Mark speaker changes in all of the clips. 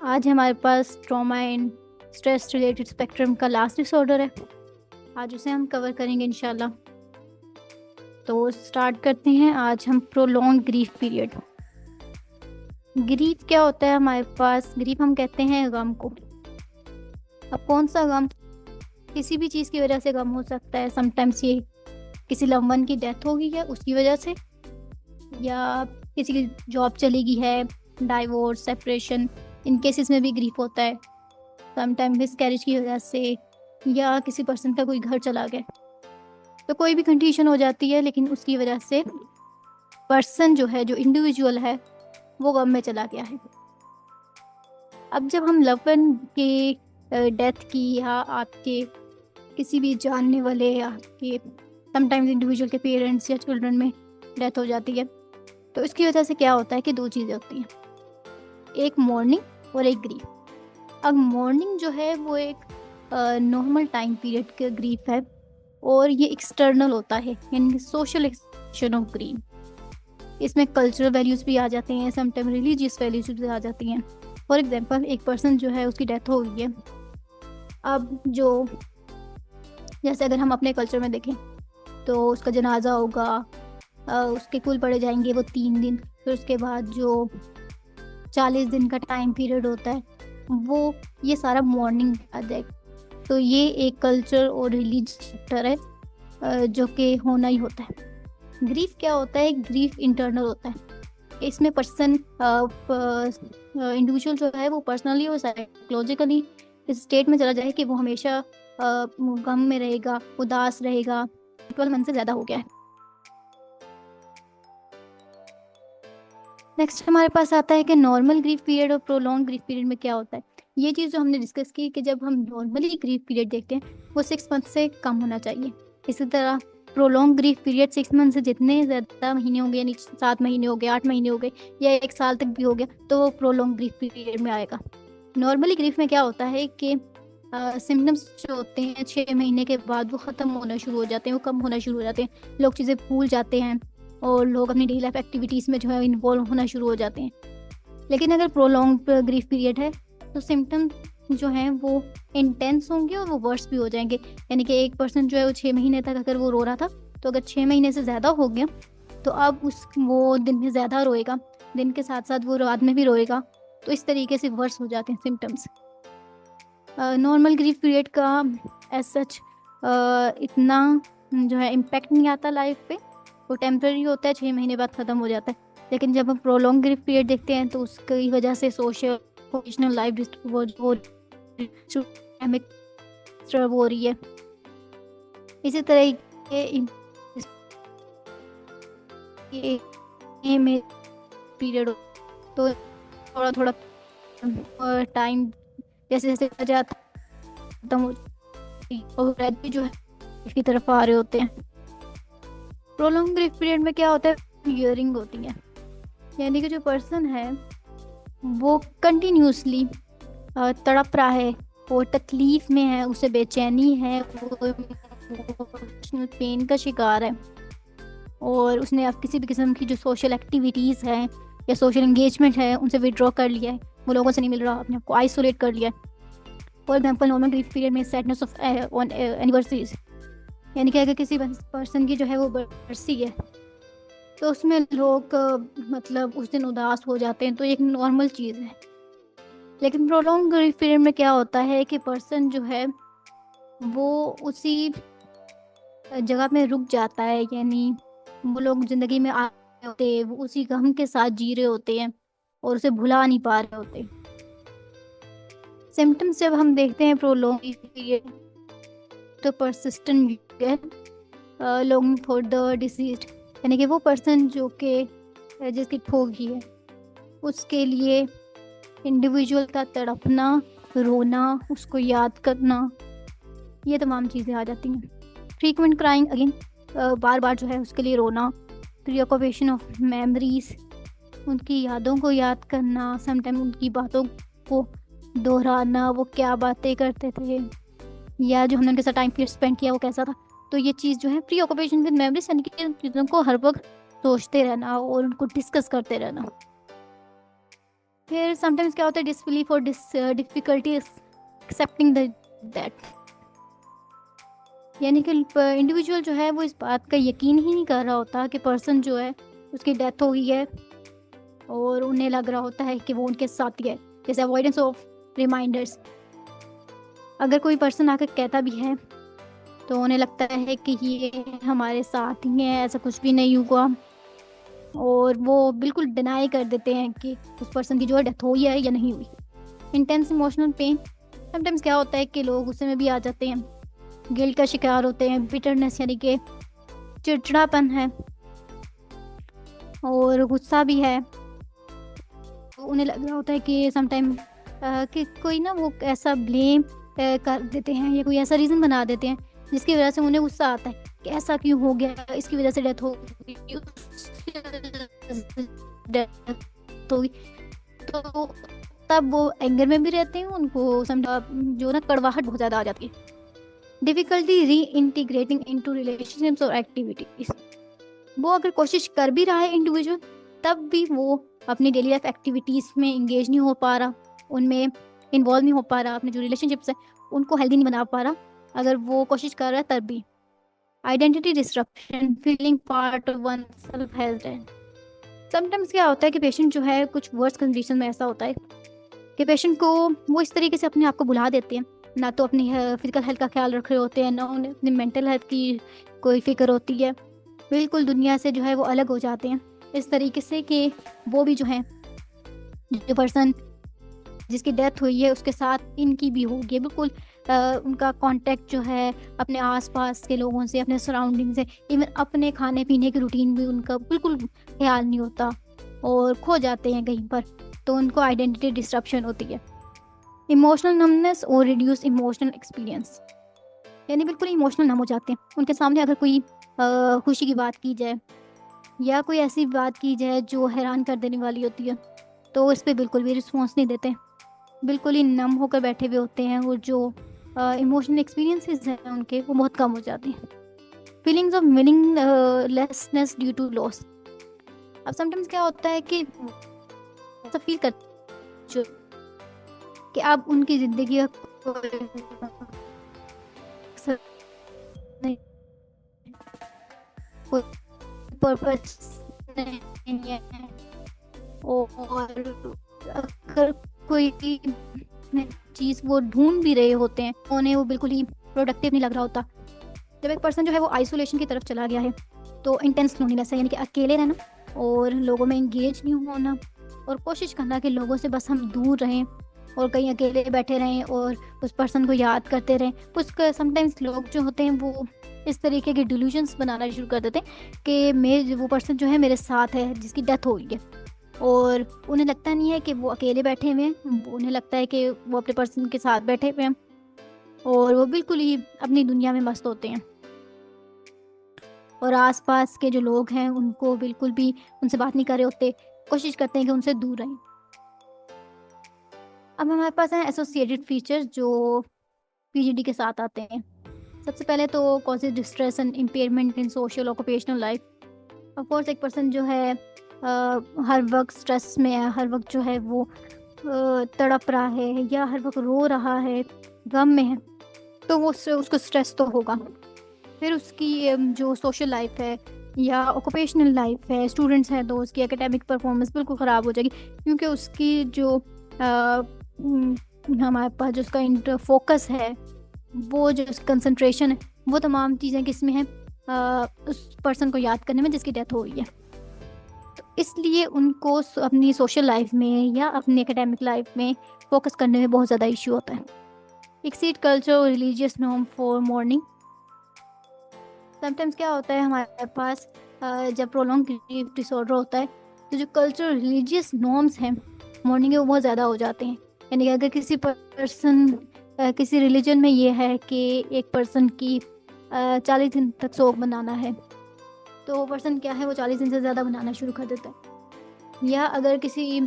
Speaker 1: आज हमारे पास trauma and stress related spectrum का लास्ट डिसऑर्डर है। आज उसे हम कवर करेंगे इंशाल्लाह। तो स्टार्ट करते हैं। आज हम प्रोलॉन्ग ग्रीफ पीरियड। ग्रीफ क्या होता है हमारे पास? ग्रीफ हम कहते हैं गम को। अब कौन सा गम? किसी भी चीज़ की वजह से गम हो सकता है। समटाइम्स ये किसी लव वन की डेथ हो गई है उसकी वजह से, या किसी की जॉब चली गई है, डाइवोर्स, सेपरेशन, इन केसेस में भी ग्रीफ होता है। समटाइम मिसकैरेज की वजह से, या किसी पर्सन का कोई घर चला गया। तो कोई भी कंडीशन हो जाती है, लेकिन उसकी वजह से पर्सन जो है, जो इंडिविजुअल है, वो गम में चला गया है। अब जब हम लव वन के डेथ की, या आपके किसी भी जानने वाले, या आपके समटाइम्स इंडिविजुअल के पेरेंट्स या चिल्ड्रन में डेथ हो जाती है, तो इसकी वजह से क्या होता है कि दो चीज़ें होती हैं, एक मॉर्निंग और एक ग्रीफ। अब मॉर्निंग जो है वो एक नॉर्मल टाइम पीरियड का ग्रीफ है, और ये एक्सटर्नल होता है, यानी सोशल एक्सप्रेशन ऑफ ग्रीफ। इसमें कल्चरल वैल्यूज़ भी आ जाते हैं, समटाइम रिलीजियस वैल्यूज भी आ जाती हैं। फॉर एग्जांपल, एक पर्सन जो है उसकी डेथ हो गई है। अब जो जैसे अगर हम अपने कल्चर में देखें तो उसका जनाजा होगा, उसके कुल पड़े जाएंगे वो 3 दिन। फिर उसके बाद जो 40 दिन का टाइम पीरियड होता है, वो ये सारा मॉर्निंग आ जाएगा। तो ये एक कल्चर और रिलीजियस फैक्टर है जो कि होना ही होता है। ग्रीफ क्या होता है? ग्रीफ इंटरनल होता है। इसमें पर्सन, इंडिविजुअल जो है वो पर्सनली और साइकोलॉजिकली इस स्टेट में चला जाए कि वो हमेशा गम में रहेगा, उदास रहेगा, 12 मंथ से ज़्यादा हो गया है। नेक्स्ट हमारे पास आता है कि नॉर्मल ग्रीफ पीरियड और प्रोलॉन्ग ग्रीफ पीरियड में क्या होता है। ये चीज़ जो हमने डिस्कस की कि जब हम नॉर्मली ग्रीफ पीरियड देखते हैं वो 6 मंथ से कम होना चाहिए। इसी तरह प्रोलॉन्ग ग्रीफ पीरियड 6 मंथ से जितने ज़्यादा महीने होंगे, यानी 7 महीने हो गए, 8 महीने हो गए, या 1 साल तक भी हो गया, तो वो प्रोलॉन्ग ग्रीफ पीरियड में आएगा। नॉर्मली ग्रीफ में क्या होता है कि सिम्टम्स जो होते हैं 6 महीने के बाद वो ख़त्म होना शुरू हो जाते हैं, वो कम होना शुरू हो जाते हैं। लोग चीज़ें भूल जाते हैं और लोग अपनी डेली लाइफ एक्टिविटीज़ में जो है इन्वॉल्व होना शुरू हो जाते हैं। लेकिन अगर प्रोलॉन्ग ग्रीफ पीरियड है तो सिम्टम जो हैं वो इंटेंस होंगे और वो वर्स भी हो जाएंगे। यानी कि एक पर्सन जो है वो 6 महीने तक अगर वो रो रहा था, तो अगर 6 महीने से ज़्यादा हो गया तो अब वो दिन में ज़्यादा रोएगा, दिन के साथ साथ वो रात में भी रोएगा। तो इस तरीके से वर्स हो जाते हैं सिम्टम्स। नॉर्मल ग्रीफ पीरियड का एज सच इतना जो है इम्पैक्ट नहीं आता लाइफ पे, वो टेम्प्रेरी होता है, 6 महीने बाद ख़त्म हो जाता है। लेकिन जब हम प्रोलॉन्ग ग्रीफ पीरियड देखते हैं तो उसकी वजह से सोशल प्रोफेशनल लाइफ वो डिस्टर्ब हो रही है। इसी तरह ये में पीरियड तो थोड़ा थोड़ा टाइम जैसे जैसे जाता खत्म हो, और भी जो है इसकी तरफ आ रहे होते हैं। प्रोलॉन्ग ग्रीफ पीरियड में क्या होता है? हियरिंग होती है, यानी कि जो पर्सन है वो कंटिन्यूसली तड़प रहा है, वो तकलीफ में है, उसे बेचैनी है, वो इमोशनल पेन का शिकार है, और उसने अब किसी भी किस्म की जो सोशल एक्टिविटीज़ हैं या सोशल एंगेजमेंट है उनसे विड्रॉ कर लिया है, वो लोगों से नहीं मिल रहा, अपने आप को आइसोलेट कर लिया है। For example, normal grief period में सैडनेस ऑफ ऑन एनिवर्सरीज, यानी कि अगर किसी पर्सन की जो है वो बरसी है तो उसमें लोग मतलब उस दिन उदास हो जाते हैं, तो एक नॉर्मल चीज़ है। लेकिन प्रोलॉन्ग ग्रीफ पीरियड में क्या होता है कि पर्सन जो है वो उसी जगह में रुक जाता है, यानी वो लोग ज़िंदगी में आ रहे होते हैं, वो उसी गम के साथ जी रहे होते हैं और उसे भुला नहीं पा रहे होते। सिम्टम्स जब हम देखते हैं प्रोलॉन्ग ग्रीफ पीरियड, तो persistent longing for the deceased, यानी कि वो पर्सन जो कि जिसकी ठोगी है उसके लिए इंडिविजुअल का तड़पना, रोना, उसको याद करना, ये तमाम चीज़ें आ जाती हैं। फ्रीक्वेंट क्राइंग, अगेन बार बार जो है उसके लिए रोना। प्रीऑक्यूपेशन ऑफ मेमोरीज, उनकी यादों को याद करना, समटाइम उनकी बातों को दोहराना, वो क्या बातें करते थे या जो हमने उनके साथ टाइम पीरियड स्पेंड किया वो कैसा था। तो ये चीज़ जो है प्री ऑक्यूपेशन विद मेमोरीज, यानी कि उन चीज़ों को हर वक्त सोचते रहना और उनको डिस्कस करते रहना। फिर समटाइम्स क्या होता है, डिसबिलीफ और डिफिकल्टी एक्सेप्टिंग द दैट, यानी कि इंडिविजुअल जो है वो इस बात का यकीन ही नहीं कर रहा होता कि पर्सन जो है उसकी डेथ हो गई है, और उन्हें लग रहा होता है कि वो उनके साथ ही है, जैसे अवॉइडेंस ऑफ रिमाइंडर्स। अगर कोई पर्सन आकर कहता भी है तो उन्हें लगता है कि ये हमारे साथ ही है, ऐसा कुछ भी नहीं हुआ, और वो बिल्कुल डिनाई कर देते हैं कि उस पर्सन की जो है डेथ हुई है या नहीं हुई। इंटेंस इमोशनल पेन, समटाइम्स क्या होता है कि लोग गुस्से में भी आ जाते हैं, गिल्ट का शिकार होते हैं, बिटरनेस यानी कि चिड़चिड़ापन है, और गुस्सा भी है। तो उन्हें लग रहा होता है कि समटाइम कि कोई ना वो ऐसा ब्लेम कर देते हैं या कोई ऐसा रीज़न बना देते हैं जिसकी वजह से उन्हें गुस्सा आता है कि ऐसा क्यों हो गया, इसकी वजह से डेथ हो गई, डेथ हो गई। तो तब वो एंगर में भी रहते हैं, उनको समझा जो ना कड़वाहट बहुत ज़्यादा आ जाती है। डिफ़िकल्टी री इंटीग्रेटिंग इनटू रिलेशनशिप्स और एक्टिविटीज, वो अगर कोशिश कर भी रहा है इंडिविजुअल, तब भी वो अपनी डेली लाइफ एक्टिविटीज़ में इंगेज नहीं हो पा रहा, उनमें इन्वॉल्व नहीं हो पा रहा, अपने जो रिलेशनशिप्स है उनको हेल्दी नहीं बना पा रहा अगर वो कोशिश कर रहा है तब भी। Identity destruction, feeling part of one self has dead. Sometimes क्या होता है कि पेशेंट जो है कुछ वर्स्ट कंडीशन में ऐसा होता है कि पेशेंट को वो इस तरीके से अपने आप को भुला देते हैं, ना तो अपनी फिजिकल हेल्थ का ख्याल रख रहे होते हैं, ना उन्हें अपनी मेंटल हेल्थ की कोई फिक्र होती है, बिल्कुल दुनिया से जो है वो अलग हो जाते हैं इस तरीके से कि वो भी जो है, जो पर्सन जिसकी डेथ हुई है उसके साथ इनकी भी होगी है, बिल्कुल उनका कांटेक्ट जो है अपने आसपास के लोगों से, अपने सराउंडिंग से, इवन अपने खाने पीने की रूटीन भी उनका बिल्कुल ख्याल नहीं होता और खो जाते हैं कहीं पर, तो उनको आइडेंटिटी डिस्ट्रप्शन होती है। इमोशनल नमनेस और रिड्यूस इमोशनल एक्सपीरियंस, यानी बिल्कुल इमोशनल नम हो जाते हैं, उनके सामने अगर कोई खुशी की बात की जाए या कोई ऐसी बात की जाए जो हैरान कर देने वाली होती है तो इस पर बिल्कुल भी रिस्पॉन्स नहीं देते, बिल्कुल ही नम होकर बैठे हुए होते हैं, और जो इमोशनल एक्सपीरियंसेस हैं उनके वो बहुत कम हो जाते हैं। Feelings of meaninglessness due to loss, अब समटाइम्स क्या होता है कि ऐसा फील कर जो कि अब उनकी ज़िंदगी का कोई पर्पस नहीं है, और अगर कोई चीज़ वो ढूंढ भी रहे होते हैं उन्हें वो बिल्कुल ही प्रोडक्टिव नहीं लग रहा होता। जब एक पर्सन जो है वो आइसोलेशन की तरफ चला गया है तो इंटेंस लोनलीनेस है, यानी कि अकेले रहना और लोगों में इंगेज नहीं होना और कोशिश करना कि लोगों से बस हम दूर रहें और कहीं अकेले बैठे रहें और उस पर्सन को याद करते रहें। कुछ समटाइम्स लोग जो होते हैं वो इस तरीके के डिल्यूजन्स बनाना शुरू कर देते हैं कि मैं वो पर्सन जो है मेरे साथ है जिसकी डेथ हो गई है, और उन्हें लगता नहीं है कि वो अकेले बैठे हुए हैं, उन्हें लगता है कि वो अपने पर्सन के साथ बैठे हुए हैं और वो बिल्कुल ही अपनी दुनिया में मस्त होते हैं, और आसपास के जो लोग हैं उनको बिल्कुल भी उनसे बात नहीं कर रहे होते, कोशिश करते हैं कि उनसे दूर रहें। अब हमारे पास हैं एसोसिएटेड फीचर्स जो पीजीडी के साथ आते हैं। सबसे पहले तो causes distress and impairment in social occupational life. Of course एक पर्सन जो है हर वक्त स्ट्रेस में है, हर वक्त जो है वो तड़प रहा है या हर वक्त रो रहा है, गम में है, तो वो उसको स्ट्रेस तो होगा। फिर उसकी जो सोशल लाइफ है या ऑक्यूपेशनल लाइफ है, स्टूडेंट्स हैं तो उसकी एकेडमिक परफॉर्मेंस बिल्कुल ख़राब हो जाएगी, क्योंकि उसकी जो हमारे पास जो उसका फोकस है, वो जो कंसंट्रेशन है, वो तमाम चीज़ें किस में है, उस पर्सन को याद करने में जिसकी डेथ हो गई है। तो इसलिए उनको अपनी सोशल लाइफ में या अपनी एकेडमिक लाइफ में फोकस करने में बहुत ज़्यादा इश्यू होता है। एक्सीड कल्चर और religious norm for morning. Sometimes क्या होता है हमारे पास जब प्रोलॉन्ग ग्रीफ डिसऑर्डर होता है तो जो कल्चरल रिलीजियस नॉर्म्स हैं मॉर्निंग के वो बहुत ज़्यादा हो जाते हैं। यानी कि अगर किसी पर्सन किसी रिलीजन में ये है कि एक पर्सन की 40 दिन तक शोक मनाना है, तो वो पर्सन क्या है वो 40 दिन से ज़्यादा मनाना शुरू कर देता है। या अगर किसी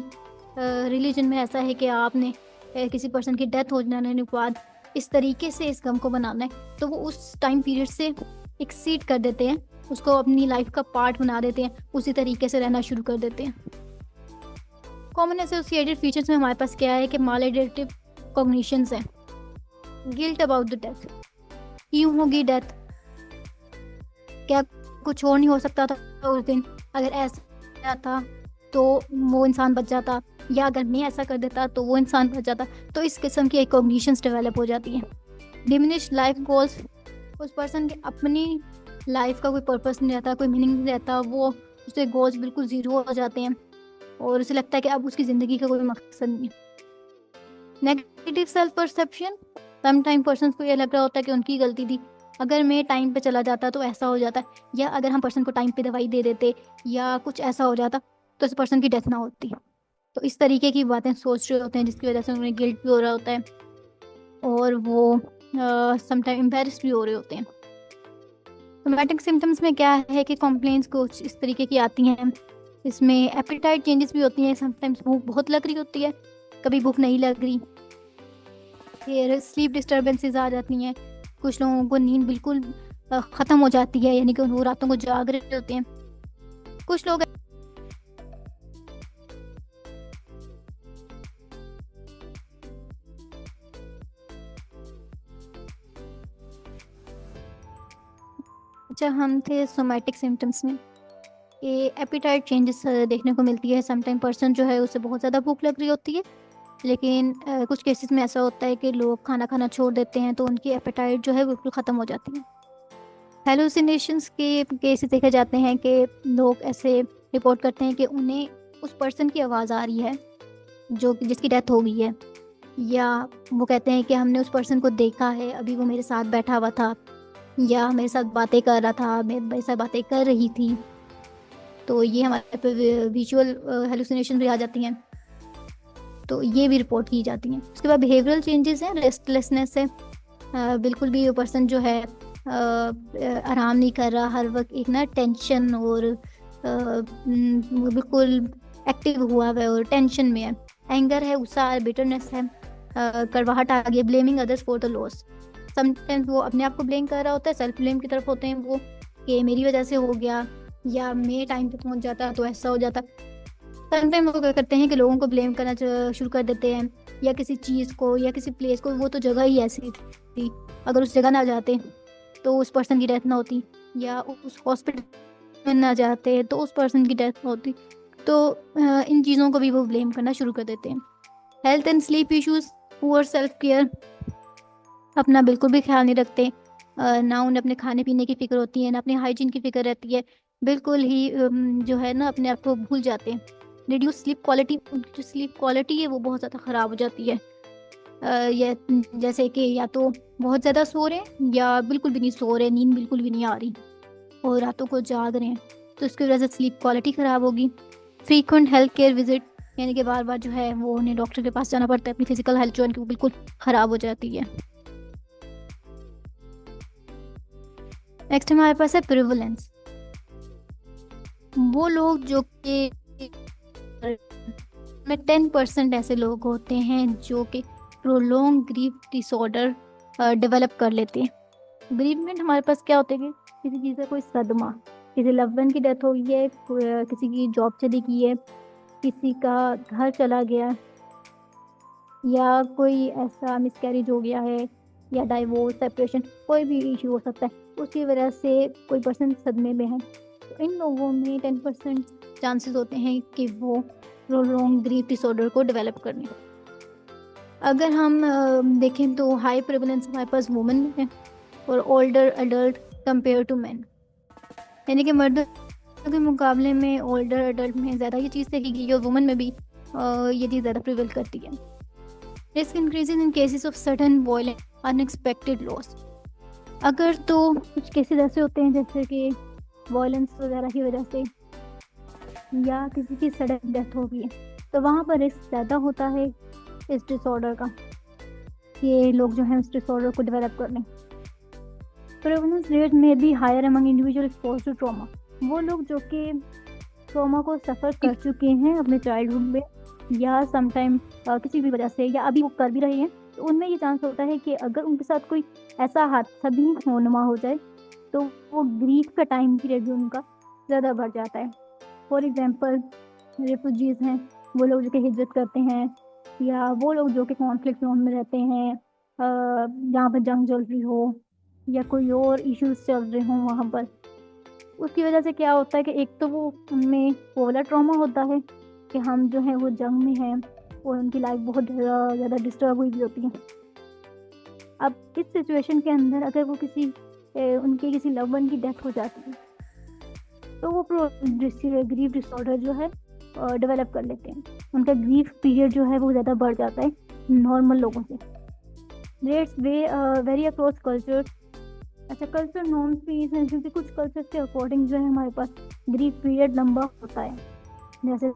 Speaker 1: रिलीजन में ऐसा है कि आपने किसी पर्सन की डेथ हो जाने के बाद इस तरीके से इस गम को मनाना है, तो वो उस टाइम पीरियड से एक्सीड कर देते हैं, उसको अपनी लाइफ का पार्ट बना देते हैं, उसी तरीके से रहना शुरू कर देते हैं। कॉमन एसोसिएटेड फीचर्स में हमारे पास क्या है कि मालएडेप्टिव कॉग्निशंस है। गिल्ट अबाउट द डेथ, क्यों होगी डेथ, क्या कुछ और नहीं हो सकता था उस दिन, अगर ऐसा था तो वो इंसान बच जाता, या अगर मैं ऐसा कर देता तो वो इंसान बच जाता। तो इस किस्म की एक कॉग्निशंस डेवलप हो जाती है। डिमिनिश लाइफ गोल्स, उस पर्सन के अपनी लाइफ का कोई पर्पस नहीं रहता, कोई मीनिंग नहीं रहता, वो उसके गोल्स बिल्कुल ज़ीरो हो जाते हैं और उसे लगता है कि अब उसकी ज़िंदगी का कोई मकसद नहीं। Negative self perception, some time person को ये लग रहा होता है कि उनकी गलती थी, अगर मैं टाइम पे चला जाता तो ऐसा हो जाता, या अगर हम पर्सन को टाइम पे दवाई दे देते या कुछ ऐसा हो जाता तो इस पर्सन की डेथ ना होती। तो इस तरीके की बातें सोच रहे होते हैं जिसकी वजह से उन्हें गिल्ट भी हो रहा होता है और वो सम टाइम एम्बेरस भी हो रहे होते हैं। सोमैटिक सिम्टम्स में क्या है कि कंप्लेंट्स कुछ इस तरीके की आती हैं, इसमें एपेटाइट चेंजेस भी होती हैं, समटाइम्स भूख बहुत लग रही होती है, कभी भूख नहीं लग रही, फिर स्लीप डिस्टर्बेंसेस आ जाती हैं, कुछ लोगों को नींद बिल्कुल ख़त्म हो जाती है, यानी कि वो रातों को जाग रहे होते हैं। कुछ लोग अच्छा, हम थे सोमैटिक सिम्टम्स में, ये एपेटाइट चेंजेस देखने को मिलती है। समटाइम पर्सन जो है उसे बहुत ज़्यादा भूख लग रही होती है, लेकिन कुछ केसेस में ऐसा होता है कि लोग खाना खाना छोड़ देते हैं तो उनकी एपेटाइट जो है बिल्कुल ख़त्म हो जाती है। हेलुसिनेशंस के केसेस देखे जाते हैं कि लोग ऐसे रिपोर्ट करते हैं कि उन्हें उस पर्सन की आवाज़ आ रही है जो जिसकी डेथ हो गई है, या वो कहते हैं कि हमने उस पर्सन को देखा है, अभी वो मेरे साथ बैठा हुआ था या मेरे साथ बातें कर रहा था, मेरे साथ बातें कर रही थी। तो ये हमारे पे विजुअल हेलुसिनेशन भी आ जाती हैं, तो ये भी रिपोर्ट की जाती हैं। उसके बाद बिहेवियरल चेंजेस हैं, रेस्टलेसनेस है, बिल्कुल भी वो पर्सन जो है आराम नहीं कर रहा, हर वक्त एक ना टेंशन और बिल्कुल एक्टिव हुआ है और टेंशन में है। एंगर है, गुस्सा है, बिटरनेस है, कड़वाहट आ गई, blaming others for the loss, sometimes वो अपने आप को ब्लेम कर रहा होता है, सेल्फ ब्लेम की तरफ होते हैं वो कि मेरी वजह से हो गया, या मैं टाइम पे पहुंच जाता तो ऐसा हो जाता। समटाइम वो क्या करते हैं कि लोगों को ब्लेम करना शुरू कर देते हैं, या किसी चीज़ को या किसी प्लेस को, वो तो जगह ही ऐसी थी, अगर उस जगह ना जाते तो उस पर्सन की डेथ ना होती, या उस हॉस्पिटल में ना जाते तो उस पर्सन की डेथ ना होती। तो इन चीज़ों को भी वो ब्लेम करना शुरू कर देते हैं। Health and sleep issues, poor self care, अपना बिल्कुल भी ख्याल नहीं रखते, ना उन्हें अपने खाने पीने की फ़िक्र होती है, ना अपने हाइजीन की फ़िक्र रहती है, बिल्कुल ही जो है ना अपने आप को भूल जाते हैं। रिड्यूस स्लीप क्वालिटी, उनकी जो स्लीप क्वालिटी है वो बहुत ज़्यादा ख़राब हो जाती है, या जैसे कि या तो बहुत ज़्यादा सो रहे हैं या बिल्कुल भी नहीं सो रहे, नींद बिल्कुल भी नहीं आ रही और रातों को जाग रहे हैं, तो उसकी वजह से स्लीप क्वालिटी ख़राब होगी। फ्रीक्वेंट हेल्थ केयर विजिट, यानी कि बार बार जो है वो उन्हें डॉक्टर के पास जाना पड़ता है, अपनी फिजिकल हेल्थ जो है उनकी वो बिल्कुल ख़राब हो जाती है। नेक्स्ट हमारे पास है प्रिवलेंस, वो लोग जो कि में 10% ऐसे लोग होते हैं जो कि प्रोलॉन्ग ग्रीफ डिसऑर्डर डेवलप कर लेते हैं। ग्रीवमेंट हमारे पास क्या होता है कि किसी चीज़ का कोई सदमा, किसी लव वन की डेथ हो गई है, किसी की जॉब चली गई है, किसी का घर चला गया, या कोई ऐसा मिसकैरेज हो गया है, या डाइवोर्स, सेपरेशन, कोई भी इशू हो सकता है, उसकी वजह से कोई पर्सन सदमे में है, तो इन लोगों में 10% चांसेस होते हैं कि वो प्रोलॉन्ग ग्रीफ डिसऑर्डर को डेवलप करने। अगर हम देखें तो हाई प्रेवलेंस हमारे पास वुमेन में है और older adult compare to man, यानी कि मर्दों के मुकाबले में ओल्डर अडल्ट में ज़्यादा ये चीज़ देखी गई है और वुमेन में भी ये चीज़ ज़्यादा प्रिवेल करती है। Risk increases in cases of sudden violent unexpected loss, अगर तो कुछ केसेस ऐसे होते हैं जैसे कि वॉयलेंस वगैरह की वजह से या किसी की सडन डेथ हो गई है, तो वहाँ पर रिस्क ज़्यादा होता है इस डिसऑर्डर का, ये लोग जो हैं इस डिसऑर्डर को डेवलप कर लें। प्रेवलेंस रेट में भी higher among individual expose to trauma, वो लोग जो कि ट्रॉमा को सफ़र कर चुके हैं अपने चाइल्डहुड में या समटाइम किसी भी वजह से, या अभी वो कर भी रहे हैं, तो उनमें ये चांस होता है कि अगर उनके साथ कोई ऐसा हादसा भी होनमा हो जाए तो वो ग्रीफ का टाइम पीरियड भी उनका ज़्यादा बढ़ जाता है। फॉर एग्जांपल रेफ्यूजीज़ हैं वो लोग जो कि हिजरत करते हैं, या वो लोग जो कि कॉन्फ्लिक्ट जोन में रहते हैं, जहाँ पर जंग चल रही हो या कोई और इश्यूज चल रहे हों वहाँ पर। उसकी वजह से क्या होता है कि एक तो वो उनमें वो वाला ट्रॉमा होता है कि हम जो है वो जंग में हैं, और उनकी लाइफ बहुत ज़्यादा डिस्टर्ब हुई होती है। अब इस सिचुएशन के अंदर अगर वो उनके किसी लव वन की डेथ हो जाती है, तो वो ग्रीफ डिसऑर्डर जो है डेवलप कर लेते हैं। उनका ग्रीफ पीरियड जो है वो ज़्यादा बढ़ जाता है नॉर्मल लोगों से। Rates vary across culture. अच्छा, कल्चर नॉर्म्स भी हैं, क्योंकि कुछ कल्चर के अकॉर्डिंग जो है हमारे पास ग्रीफ पीरियड लंबा होता है। जैसे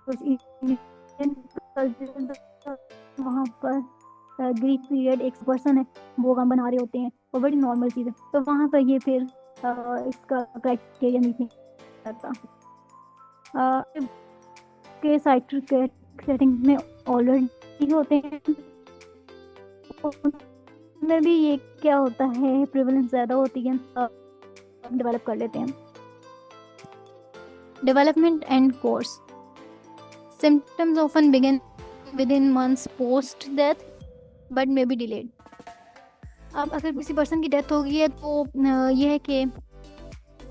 Speaker 1: कुछ इंडियन कल्चर, वहाँ पर ग्रीक पीरियड एक पर्सन है, वो गम बना रहे होते हैं, और बड़ी नॉर्मल चीज़ है, तो वहाँ पर ये फिर इसका क्राइटेरिया नहीं करता। के साइट्रिक सेटिंग में ऑलरेडी होते हैं, उनमें भी ये क्या होता है, प्रिवलेंस ज़्यादा होती है, डेवलप कर लेते हैं। Development and course. Symptoms often begin within months post death but may be delayed। अब अगर किसी पर्सन की डेथ हो गई है तो यह है कि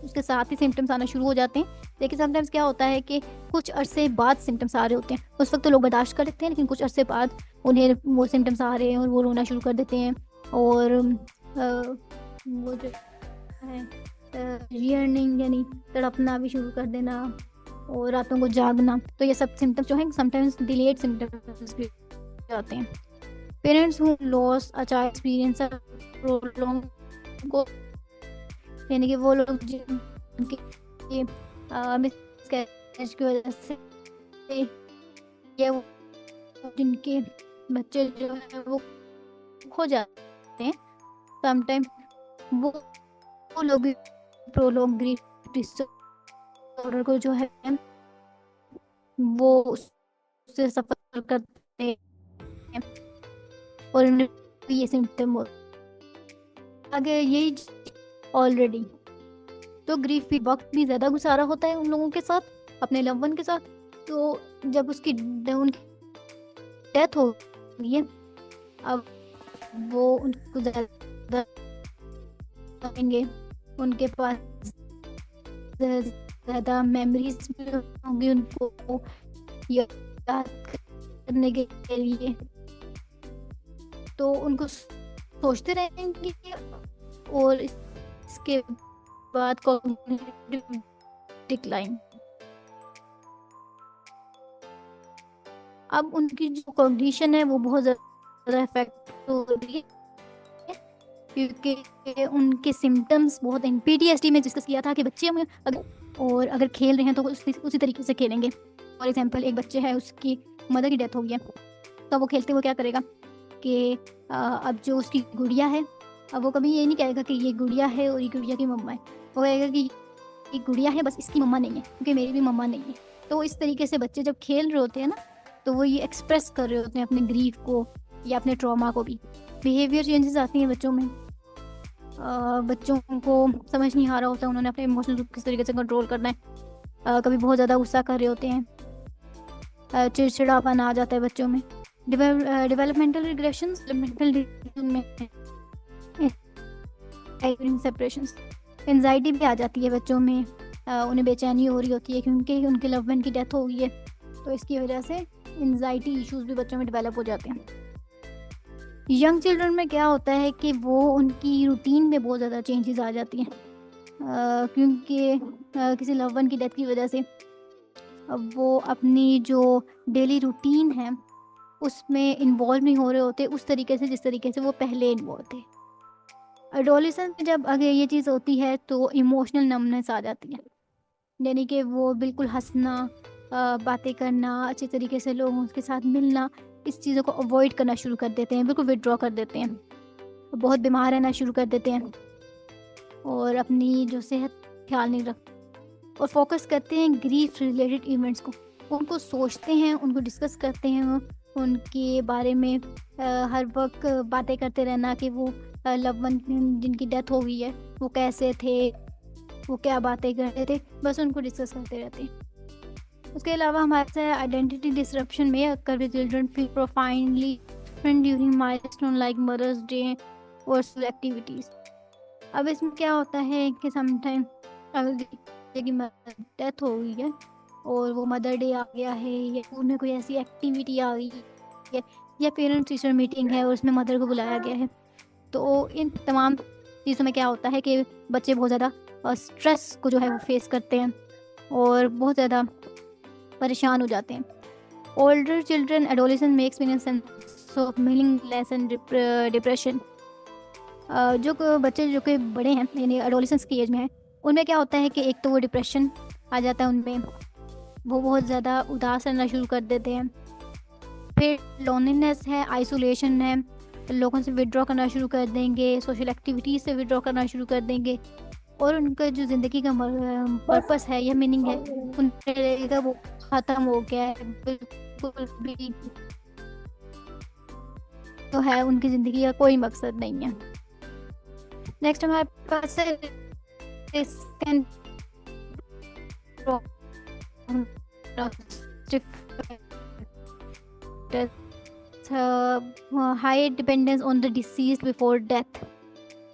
Speaker 1: उसके साथ ही सिम्टम्स आना शुरू हो जाते हैं, लेकिन समटाइम्स क्या होता है कि कुछ अरसे बाद सिम्टम्स आ रहे होते हैं। उस वक्त तो लोग बर्दाश्त कर लेते हैं, लेकिन कुछ अरसे बाद उन्हें वो सिम्टम्स आ रहे हैं और वो रोना शुरू कर देते हैं, और वो जो है रियर्निंग यानी तड़पना भी शुरू कर देना, और रातों को जागना। तो ये सब सिम्टम्स जो हैं समटाइम्स डिलेड सिम्टम्स भी आते हैं। Parents who loss a child experience prolong को, यानी कि वो लोग जिनके मिसकैरेज की वजह से, या वो जिनके बच्चे जो है वो खो जाते हैं, समटाइम वो लोग भी प्रोलॉन्ग ग्रीफ डिसऑर्डर को जो है वो उससे सफर करते हैं, और इनमें ये सिम्टम हो आगे यही ऑलरेडी। तो ग्रीफ भी वक्त भी ज़्यादा गुजारा होता है उन लोगों के साथ, अपने लव वन के साथ। तो जब उनकी डेथ हो गई है, अब वो उनको ज़्यादा करेंगे, उनके पास ज़्यादा मेमोरीज भी होंगी उनको याद करने के लिए, तो उनको सोचते रहेंगे, और इसके बाद कॉग्निटिव डिक्लाइन। अब उनकी जो कॉग्निशन है वो बहुत ज़्यादा इफेक्ट हो रही है, क्योंकि उनके सिम्टम्स बहुत हैं। PTSD में डिस्कस किया था कि बच्चे में अगर खेल रहे हैं तो उसी तरीके से खेलेंगे। फॉर एग्जांपल, एक बच्चे है, उसकी मदर की डेथ हो गई है, तो वो खेलते हुए क्या करेगा कि अब जो उसकी गुड़िया है, अब वो कभी ये नहीं कहेगा कि ये गुड़िया है और ये गुड़िया की मम्मा है, वो कहेगा कि ये गुड़िया है, बस इसकी मम्मा नहीं है, क्योंकि मेरी भी मम्मा नहीं है। तो इस तरीके से बच्चे जब खेल रहे होते हैं ना, तो वो ये एक्सप्रेस कर रहे होते हैं अपने ग्रीफ को या अपने ट्रॉमा को भी। बिहेवियर चेंजेस आती हैं बच्चों में, बच्चों को समझ नहीं आ रहा होता उन्होंने अपने इमोशंस को किस तरीके से कंट्रोल करना है। कभी बहुत ज़्यादा गुस्सा कर रहे होते हैं, चिड़चिड़ापन आ जाता है बच्चों में। डेवलपमेंटल रिग्रेशंस, सेपरेशंस, एंजाइटी भी आ जाती है बच्चों में, उन्हें बेचैनी हो रही होती है क्योंकि उनके लव वन की डेथ हो गई है, तो इसकी वजह से एंजाइटी इश्यूज भी बच्चों में डेवलप हो जाते हैं। यंग चिल्ड्रन में क्या होता है कि वो उनकी रूटीन में बहुत ज़्यादा चेंजेस आ जाती हैं, क्योंकि किसी लव वन की डेथ की वजह से अब वो अपनी जो डेली रूटीन है उसमें इन्वॉल्व नहीं हो रहे होते उस तरीके से जिस तरीके से वो पहले इन्वॉल्व थे। एडोलेसेंस में जब अगर ये चीज़ होती है तो इमोशनल नमनेस आ जाती है, यानी कि वो बिल्कुल हंसना, बातें करना, अच्छे तरीके से लोगों के साथ मिलना, इस चीज़ों को अवॉइड करना शुरू कर देते हैं, बिल्कुल विड्रॉ कर देते हैं, बहुत बीमार रहना शुरू कर देते हैं, और अपनी जो सेहत ख्याल नहीं रखते, और फोकस करते हैं ग्रीफ रिलेटेड इवेंट्स को। उनको सोचते हैं, उनको डिस्कस करते हैं, उनके बारे में हर वक्त बातें करते रहना कि वो लव वन जिनकी डेथ हो गई है वो कैसे थे, वो क्या बातें करते थे, बस उनको डिस्कस करते रहते हैं। उसके अलावा हमारे साथ आइडेंटिटी डिसरप्शन में occur with children feel profoundly different during milestone like mother's day और एक्टिविटीज़। अब इसमें क्या होता है कि समटाइम अगर की डेथ हो गई है और वो मदर डे आ गया है या स्कूल में कोई ऐसी एक्टिविटी आ गई है या पेरेंट्स टीचर मीटिंग है और उसमें मदर को बुलाया गया है, तो इन तमाम चीज़ों में क्या होता है कि बच्चे बहुत ज़्यादा स्ट्रेस को जो है वो फेस करते हैं और बहुत ज़्यादा परेशान हो जाते हैं। ओल्डर चिल्ड्रन एडोलेसेंट में experience sense of meaningless and depression. जो बच्चे जो कि बड़े हैं यानी एडोलेसेंस की एज में है, उनमें क्या होता है कि एक तो वो डिप्रेशन आ जाता है उनमें, वो बहुत ज़्यादा उदास रहना शुरू कर देते हैं। फिर लोनलीनेस है, आइसोलेशन है, लोगों से विड्रॉ करना शुरू कर देंगे, सोशल एक्टिविटीज़ से विड्रॉ करना शुरू कर देंगे और उनका जो ज़िंदगी का पर्पस है या मीनिंग है उनके लगेगा वो ख़त्म हो गया है, बिल्कुल भी तो है उनकी ज़िंदगी का कोई मकसद नहीं है। नेक्स्ट हमारे पास है high dependence on the disease before death.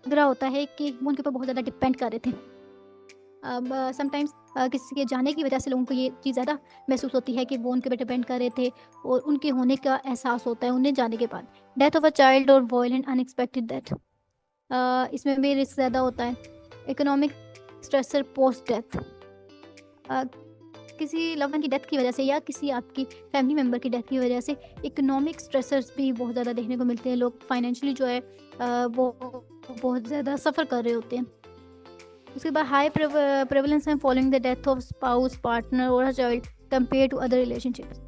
Speaker 1: दूसरा होता है कि वो उनके ऊपर बहुत ज़्यादा डिपेंड कर रहे थे। अब समटाइम्स किसी के जाने की वजह से लोगों को ये चीज़ ज़्यादा महसूस होती है कि वो उनके ऊपर डिपेंड कर रहे थे और उनके होने का एहसास होता है उन्हें जाने के बाद। डेथ ऑफ अ चाइल्ड और वायलेंट अनएक्सपेक्टेड डेथ, इसमें भी रिस्क ज़्यादा होता है। इकोनॉमिक स्ट्रेसर पोस्ट डेथ, किसी लवन की डेथ की वजह से या किसी आपकी फैमिली मेम्बर की डेथ की वजह से इकोनॉमिक स्ट्रेसर्स भी बहुत ज़्यादा देखने को मिलते हैं। लोग फाइनेंशियली जो है वो बहुत ज़्यादा सफ़र कर रहे होते हैं। उसके बाद हाई प्रेवलेंस है following the death of spouse, partner और child compare to other relationships.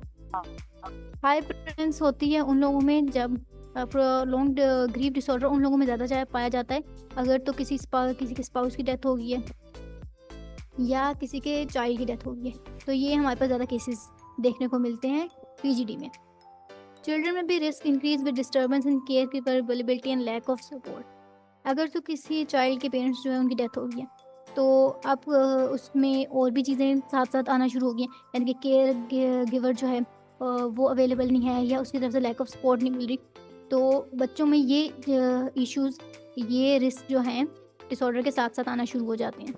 Speaker 1: High prevalence होती है उन लोगों में जब प्रोलॉन्ग्ड ग्रीफ डिसऑर्डर उन लोगों में ज़्यादा पाया जाता है अगर तो किसी के स्पाउस की डेथ हो गई है या किसी के चाइल्ड की डेथ हो गई है, तो ये हमारे पास ज़्यादा केसेस देखने को मिलते हैं पीजीडी में। चिल्ड्रन में भी risk increase with disturbance in care keeper availability and lack of support. अगर तो किसी चाइल्ड के पेरेंट्स जो है उनकी डेथ हो गई है तो अब उसमें और भी चीज़ें साथ साथ आना शुरू हो गई हैं, यानी कि केयर गिवर जो है वो अवेलेबल नहीं है या उसकी तरफ से लैक ऑफ सपोर्ट नहीं मिल रही, तो बच्चों में ये इश्यूज़, ये रिस्क जो हैं डिसऑर्डर के साथ साथ आना शुरू हो जाते हैं।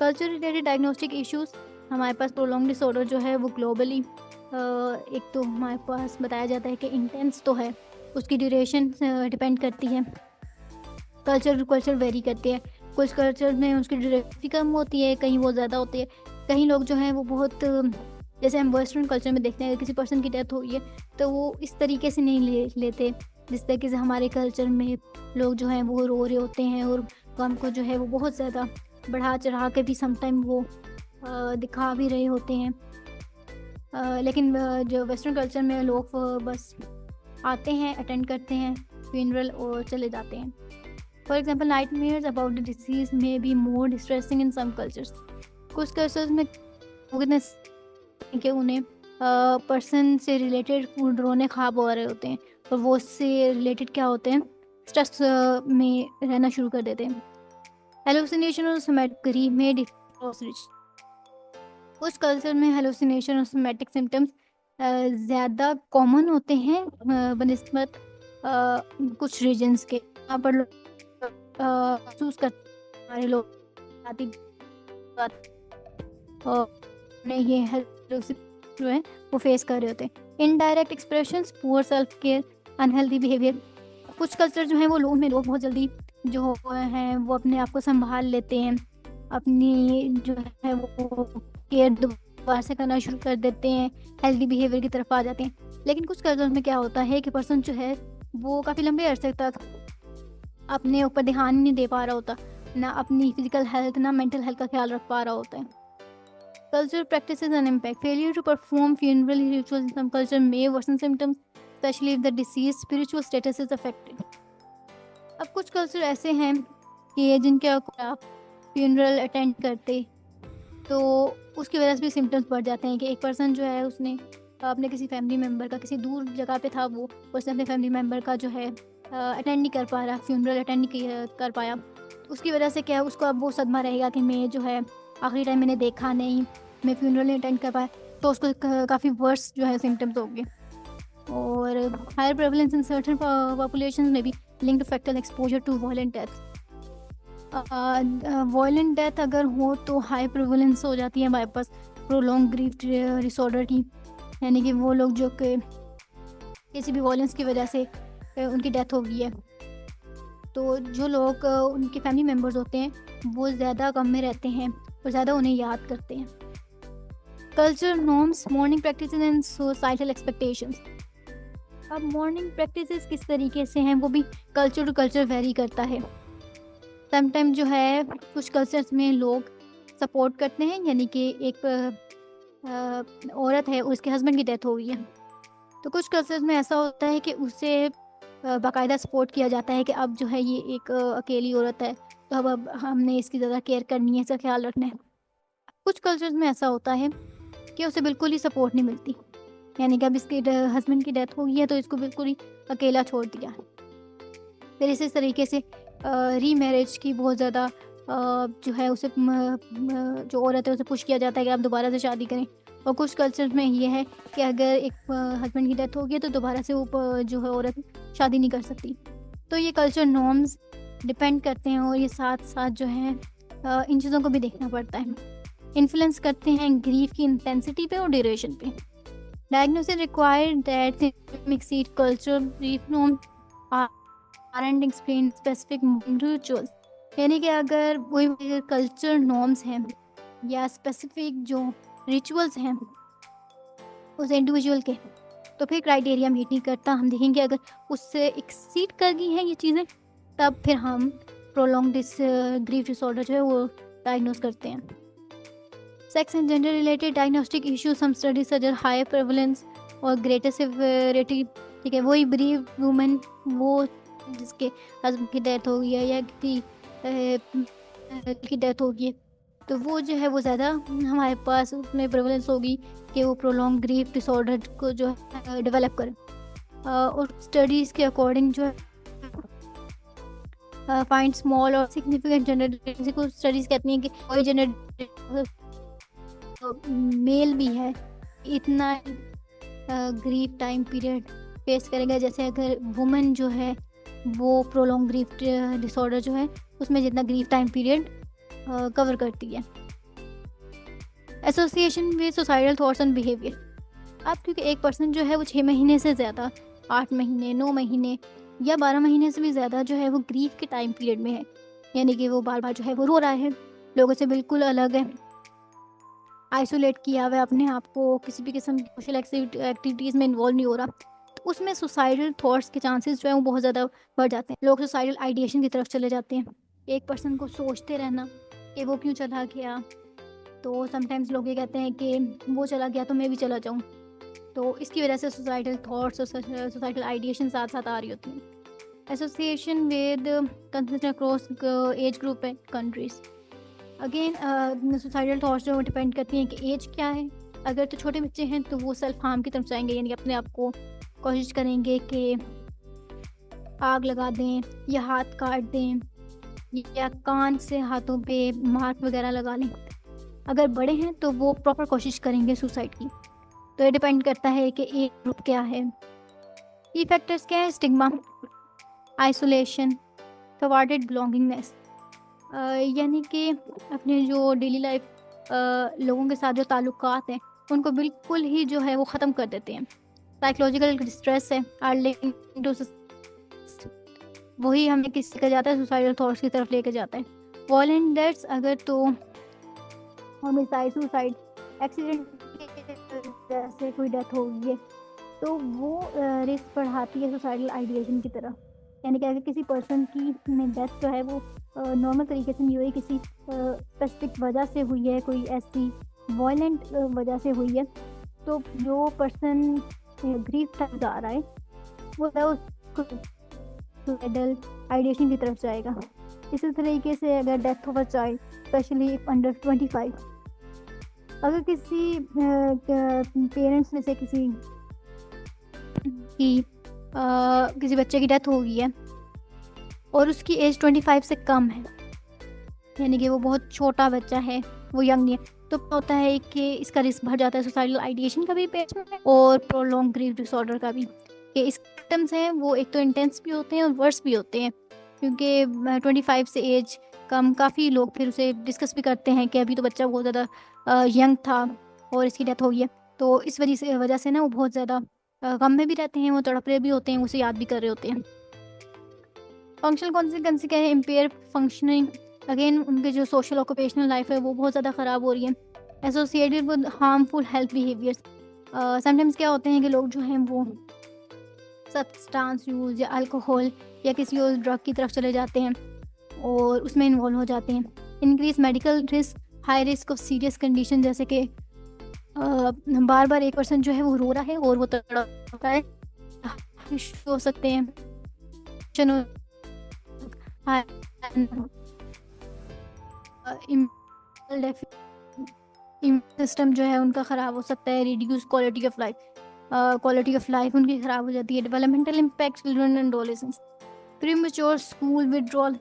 Speaker 1: कल्चर रिलेटेड डायग्नोस्टिक इश्यूज़, हमारे पास प्रोलॉन्ग डिसऑर्डर जो है वो ग्लोबली एक तो हमारे पास बताया जाता है कि इंटेंस तो है, उसकी ड्यूरेशन डिपेंड करती है, कल्चर टू कल्चर वेरी करती है। कुछ कल्चर में उसकी ड्यूरेशन कम होती है, कहीं वो ज़्यादा होती है। कहीं लोग जो हैं वो बहुत जैसे हम वेस्टर्न कल्चर में देखते हैं किसी पर्सन की डेथ हुई है तो वो इस तरीके से नहीं लेते जिस तरीके से हमारे कल्चर में लोग जो हैं वो रो रहे होते हैं और गम को जो है वो बहुत ज़्यादा बढ़ा चढ़ा के भी समटाइम वो दिखा भी रहे होते हैं। लेकिन जो वेस्टर्न कल्चर में लोग बस आते हैं, अटेंड करते हैं फ्यूनरल और चले जाते हैं। For example nightmares about the deceased may be more distressing in some cultures. कुछ कल्चर्स में कि उन्हें पर्सन से रिलेटेड डरावने ख्वाब हो रहे होते हैं और वो उससे रिलेटेड क्या होते हैं, स्ट्रेस में रहना शुरू कर देते हैं। हेलुसिनेशन और सोमैटिक में डिफरेंस। कुछ कल्चर में हेलुसिनेशन और सोमैटिक सिम्टम्स ज़्यादा कॉमन होते हैं बनिस्बत कुछ रीजन्स के। यहाँ पर महसूस करते हमारे लोग और ये हेलुसिनेशन जो है वो फेस कर रहे होते हैं। Indirect expressions, poor self care, unhealthy behaviour. कुछ कल्चर जो है वो लोग बहुत जल्दी जो हैं वो अपने आप को संभाल लेते हैं, अपनी जो है वो केयर दोबारा से करना शुरू कर देते हैं, हेल्दी बिहेवियर की तरफ आ जाते हैं। लेकिन कुछ कल्चर में क्या होता है कि पर्सन जो है वो काफ़ी लंबे अरसे तक अपने ऊपर ध्यान नहीं दे पा रहा होता, ना अपनी फिजिकल हेल्थ ना मेंटल हेल्थ का ख्याल रख पा रहा होता है। Culture practices and impact. Failure to perform funeral rituals in some culture may worsen symptoms especially if the deceased spiritual status is affected. अब कुछ कल्चर ऐसे हैं कि जिनके आप फ्यूनरल अटेंड करते तो उसकी वजह से भी सिम्टम्स बढ़ जाते हैं कि एक पर्सन जो है उसने अपने किसी फैमिली मेम्बर का, किसी दूर जगह पे था वो, उसने अपने फैमिली मेम्बर का जो है अटेंड नहीं कर पा रहा, फ्यूनरल अटेंड नहीं कर पाया, उसकी वजह से क्या है उसको अब वो सदमा रहेगा कि मैं जो है आखिरी टाइम मैंने देखा नहीं, में फ्यूनरल नहीं अटेंड कर पाए तो उसको काफ़ी वर्स जो है सिम्टम्स हो गए। और higher prevalence in certain population में भी linked factor exposure to violent death. Violent death अगर हो तो हाई प्रेवलेंस हो जाती है हमारे पास प्रोलॉन्ग ग्रीफ डिसऑर्डर की, यानी कि वो लोग जो कि किसी भी वायलेंस की वजह से उनकी डेथ हो गई है, तो जो लोग उनके फैमिली मेम्बर्स होते हैं वो ज़्यादा गम में रहते हैं और ज़्यादा उन्हें याद करते हैं। Culture norms, morning practices and societal expectations. अब मॉर्निंग प्रैक्टिसेस किस तरीके से हैं वो भी कल्चर टू कल्चर वेरी करता है। समटाइम जो है कुछ कल्चर्स में लोग सपोर्ट करते हैं, यानी कि एक औरत है उसके हस्बैंड की डेथ हो गई है तो कुछ कल्चर्स में ऐसा होता है कि उसे बाकायदा सपोर्ट किया जाता है कि अब जो है ये एक अकेली औरत है तो अब हमने इसकी ज़्यादा केयर करनी है, इसका ख्याल रखना है। कुछ कल्चर्स में ऐसा होता है कि उसे बिल्कुल ही सपोर्ट नहीं मिलती, यानी कि अब इसके हस्बैंड की डेथ हो गई है तो इसको बिल्कुल ही अकेला छोड़ दिया। फिर इसी तरीके से री मैरिज की बहुत ज़्यादा जो है उसे जो औरत है उसे पुश किया जाता है कि आप दोबारा से शादी करें। और कुछ कल्चर्स में ये है कि अगर एक हस्बैंड की डेथ हो गई तो दोबारा से वो जो है औरत शादी नहीं कर सकती। तो ये कल्चर नॉर्म्स डिपेंड करते हैं और ये साथ साथ जो है इन चीज़ों को भी देखना पड़ता है, इन्फ्लुएंस करते हैं ग्रीफ की इंटेंसिटी पे और ड्यूरेशन पे। Diagnosis required that mixed culture grief norm aren't explain specific rituals, यानी कि अगर वही कल्चर नॉर्म्स हैं या स्पेसिफिक जो रिचुअल्स हैं उस इंडिविजुअल के, तो फिर क्राइटेरिया मीट नहीं करता। हम देखेंगे अगर उससे एक्सीड कर गई हैं ये चीज़ें तब फिर हम प्रोलॉन्ग ग्रीफ डिसऑर्डर जो है वो डायग्नोस करते हैं। Sex and gender related diagnostic issues, हम studies such as higher prevalence और ग्रेटर सिवियरिटी। ठीक है, वही ब्रीव वुमेन वो जिसके हस्बैंड की डेथ हो गई है या किसी की डेथ होगी है तो वो जो है वो ज़्यादा हमारे पास उसमें प्रेवलेंस होगी कि वो प्रोलॉन्ग ग्रीफ डिसऑर्डर को जो है डेवलप करे। और स्टडीज़ के अकॉर्डिंग जो है फाइंड स्मॉल और सिग्निफिकेंट जेंडर को स्टडीज़ कहती हैं कि कोई जेंडर मेल भी है इतना ग्रीफ टाइम पीरियड फेस करेगा जैसे अगर वुमेन जो है वो प्रोलॉन्ग ग्रीफ डिसऑर्डर जो है उसमें जितना ग्रीफ टाइम पीरियड कवर करती है। Association with societal thoughts and behaviour. अब क्योंकि एक पर्सन जो है वो 6 महीने से ज़्यादा 8 महीने 9 महीने या 12 महीने से भी ज़्यादा जो है वो ग्रीफ के टाइम पीरियड में है, यानी कि वो बार बार जो है वो रो रहा है, लोगों से बिल्कुल अलग है, आइसोलेट किया हुआ है अपने आप को, किसी भी किस्म की सोशल एक्टिविटीज़ में इन्वॉल्व नहीं हो रहा, तो उसमें सुसाइडल थॉट्स के चांसेस जो है वो बहुत ज़्यादा बढ़ जाते हैं। लोग सुसाइडल आइडिएशन की तरफ चले जाते हैं। एक पर्सन को सोचते रहना कि वो क्यों चला गया, तो समटाइम्स लोग ये कहते हैं कि वो चला गया तो मैं भी चला जाऊँ, तो इसकी वजह से सुसाइडल थॉट्स और सुसाइडल आइडिएशन साथ साथ आ रही होती हैं। Association with consistent across age group and countries. Again suicidal thoughts जो डिपेंड करती हैं कि एज क्या है। अगर तो छोटे बच्चे हैं तो वो सेल्फ हार्म की तरफ जाएंगे, यानी अपने आप को कोशिश करेंगे कि आग लगा दें या हाथ काट दें या कान से हाथों पे मार्क वगैरह लगा लें। अगर बड़े हैं तो वो प्रॉपर कोशिश करेंगे सुसाइड की। तो ये डिपेंड करता है कि एज ग्रुप क्या है। की फैक्टर्स क्या है? स्टिग्मा, आइसोलेशन, थवार्टेड बिलोंगिंगनेस, यानी कि अपने जो डेली लाइफ लोगों के साथ जो ताल्लुकात हैं उनको बिल्कुल ही जो है वो ख़त्म कर देते हैं। साइकोलॉजिकल डिस्ट्रेस है, वही हमें किस लेकर जाता है, सुसाइडल थॉट्स की तरफ लेकर जाता है। वायलेंट डेथ्स, अगर तो होमिसाइड, सुसाइड, एक्सीडेंट जैसे कोई डेथ हो गई है तो वो रिस्क बढ़ाती है सुसाइडल आइडिएशन की तरफ। यानी कि अगर किसी पर्सन की डेथ जो है वो नॉर्मल तरीके से नहीं हुई, किसी स्पेसिफिक वजह से हुई है, कोई ऐसी वायलेंट वजह से हुई है, तो जो पर्सन ग्रीफ तक जा रहा है वो उसको सुसाइडल आइडिएशन की तरफ जाएगा। इसी तरीके से अगर death of a child specially under 25, अगर किसी पेरेंट्स में से किसी बच्चे की डेथ हो गई है और उसकी एज 25 से कम है, यानी कि वो बहुत छोटा बच्चा है, वो यंग नहीं है, तो क्या होता है कि इसका रिस्क बढ़ जाता है सुसाइडल आइडिएशन का भी पेशेंट में, और प्रोलॉन्ग ग्रीफ डिसऑर्डर का भी। कि इस सिम्टम्स हैं वो एक तो इंटेंस भी होते हैं और वर्स भी होते हैं, क्योंकि 25 से एज कम काफ़ी लोग फिर उसे डिस्कस भी करते हैं कि अभी तो बच्चा बहुत ज़्यादा यंग था और इसकी डेथ हो गई है। तो इस वजह से ना वो बहुत ज़्यादा गम में भी रहते हैं, वो तड़प रहे भी होते हैं, उसे याद भी कर रहे होते हैं। फंक्शनल कॉन्सिक्वेंस क्या है? Empire functioning. अगेन उनके जो सोशल ऑक्यूपेशनल लाइफ है वो बहुत ज़्यादा ख़राब हो रही है, associated with harmful health behaviours. Sometimes क्या होते हैं कि लोग जो हैं वो सब्सटेंस यूज़ या अल्कोहल या किसी और ड्रग की तरफ चले जाते हैं और उसमें इन्वॉल्व हो जाते हैं। Increase medical risk, high risk of serious condition, जैसे कि बार बार एक पर्सन जो है वो रो रहा है और वो तड़प रहा है, हो सकते हैं इम्यून सिस्टम जो है उनका ख़राब हो सकता है, रिड्यूस क्वालिटी ऑफ लाइफ उनकी ख़राब हो जाती है। Developmental impact children and adolescents, premature school withdrawal,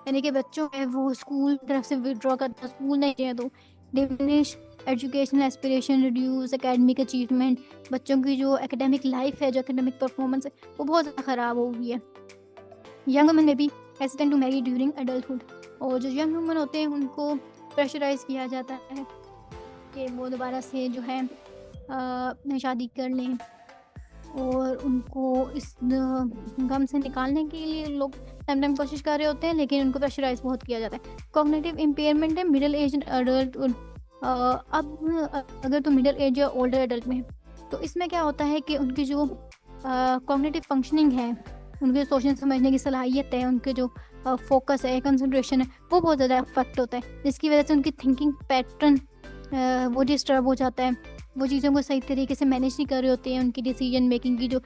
Speaker 1: यानी कि बच्चों है वो स्कूल की तरफ से विड्रॉ करता, स्कूल नहीं जाए तो diminish educational aspiration, reduce academic achievement, बच्चों की जो एकेडमिक लाइफ है, जो एकेडमिक परफॉर्मेंस है वो बहुत ज़्यादा ख़राब हो गई है। यंग वुमेन में भी hesitant to marry during adulthood, और जो यंग वुमेन होते हैं उनको प्रेशराइज किया जाता है कि वो दोबारा से जो है शादी कर लें, और उनको इस गम से निकालने के लिए लोग टाइम कोशिश कर रहे होते हैं, लेकिन उनको प्रेशराइज बहुत किया जाता है। कॉग्निटिव इम्पेयरमेंट है मिडिल एज अडल्ट। अब अगर तो मिडिल एज या ओल्डर एडल्ट में है तो इसमें क्या होता है कि उनकी जो कॉग्निटिव फंक्शनिंग है, उनके सोचने समझने की सलाहियत है, उनके जो फोकस है, कंसंट्रेशन है, वो बहुत ज़्यादा अफेक्ट होता है, जिसकी वजह से उनकी थिंकिंग पैटर्न वो डिस्टर्ब हो जाता है, वो चीज़ों को सही तरीके से मैनेज नहीं कर रहे होते हैं, उनकी डिसीजन मेकिंग की जो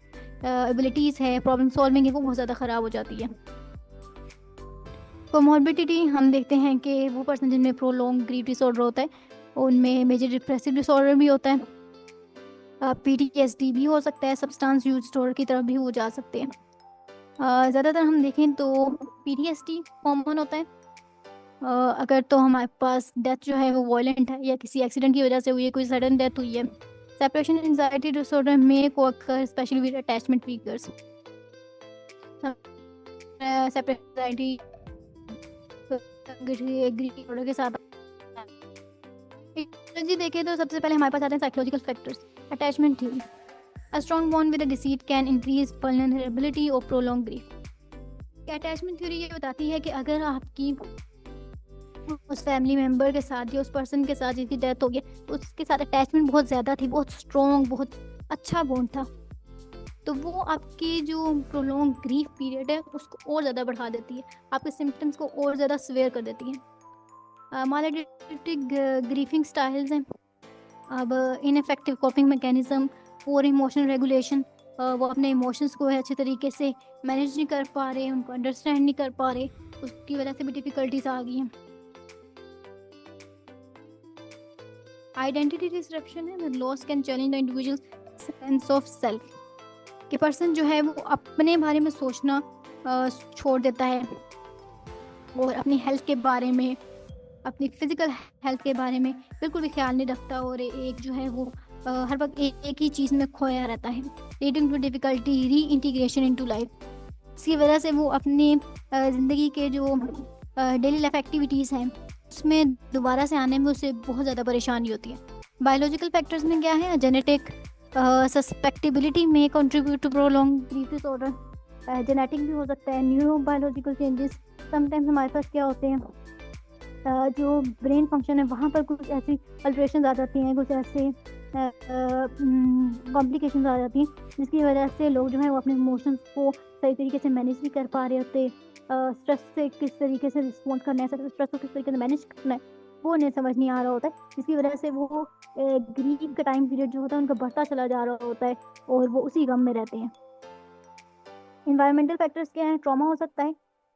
Speaker 1: एबिलिटीज़ है, प्रॉब्लम सॉल्विंग है, वो बहुत ज़्यादा ख़राब हो जाती है। कोमॉर्बिडिटी हम देखते हैं कि वो पर्सन जिनमें प्रोलॉन्ग ग्रीफ डिसऑर्डर होता है उनमें मेजर डिप्रेसिव डिसऑर्डर भी होता है, PTSD भी हो सकता है, सब्सटेंस यूज डिसऑर्डर की तरफ भी वो जा सकते हैं। ज़्यादातर हम देखें तो PTSD कॉमन होता है अगर तो हमारे पास डेथ जो है वो वायलेंट है या किसी एक्सीडेंट की वजह से हुई है, कोई सडन डेथ हुई है। सेपरेशन एंजाइटी डिसऑर्डर में co-occur especially with attachment वीकर्स। सेपरेशन एंजाइटी डिसऑर्डर के साथ जी देखें तो सबसे पहले हमारे पास आते हैं psychological factors. Attachment theory, a strong bond with a deceit can increase vulnerability और प्रोलॉन्ग ग्रीफ। अटैचमेंट थ्योरी ये बताती है कि अगर आपकी उस फैमिली मेम्बर के साथ या उस पर्सन के साथ जिसकी डेथ हो गई उसके साथ अटैचमेंट बहुत ज़्यादा थी, बहुत स्ट्रॉन्ग, बहुत अच्छा बॉन्ड था, तो वो आपकी जो प्रोलॉन्ग ग्रीफ पीरियड है उसको और ज़्यादा बढ़ा देती है, आपके सिम्टम्स को और ज़्यादा सिवियर कर देती है। मालाडिक्टिक ग्रीफिंग स्टाइल्स हैं। अब ineffective कॉपिंग mechanism, poor emotional regulation, वो अपने इमोशंस को अच्छे तरीके से मैनेज नहीं कर पा रहे, उनको अंडरस्टैंड नहीं कर पा रहे, उसकी वजह से भी डिफ़िकल्टीज आ गई हैं। आइडेंटिटी डिसरप्शन है, the loss can challenge the individual sense of self, कि पर्सन जो है वो अपने बारे में सोचना छोड़ देता है और अपनी हेल्थ के बारे में, अपनी फिजिकल हेल्थ के बारे में बिल्कुल भी ख्याल नहीं रखता, और एक जो है वो हर वक्त एक ही चीज़ में खोया रहता है, लीडिंग टू डिफ़िकल्टी री इंटीग्रेशन इनटू लाइफ। इसकी वजह से वो अपनी ज़िंदगी के जो डेली लाइफ एक्टिविटीज़ हैं उसमें दोबारा से आने में उसे बहुत ज़्यादा परेशानी होती है। बायोलॉजिकल फैक्टर्स में क्या है? Genetic susceptibility may contribute to prolonged grief disorder, genetic भी हो सकता है, न्यूरो बायोलॉजिकल चेंजेस। समटाइम्स हमारे पास क्या होते हैं जो ब्रेन फंक्शन है वहाँ पर कुछ ऐसी अल्ट्रेशन आ जाती हैं, कुछ ऐसे कॉम्प्लिकेशंस आ जाती हैं जिसकी वजह से लोग जो है वो अपने इमोशंस को सही तरीके से मैनेज नहीं कर पा रहे होते, स्ट्रेस से किस तरीके से रिस्पॉन्स करना है, स्ट्रेस को किस तरीके से मैनेज करना है वो उन्हें समझ नहीं आ रहा होता है, जिसकी वजह से वो ग्रीफ का टाइम पीरियड जो होता है उनका बढ़ता चला जा रहा होता है और वो उसी गम में रहते हैं। इन्वायरमेंटल फैक्टर्स क्या हैं? ट्रॉमा हो सकता है,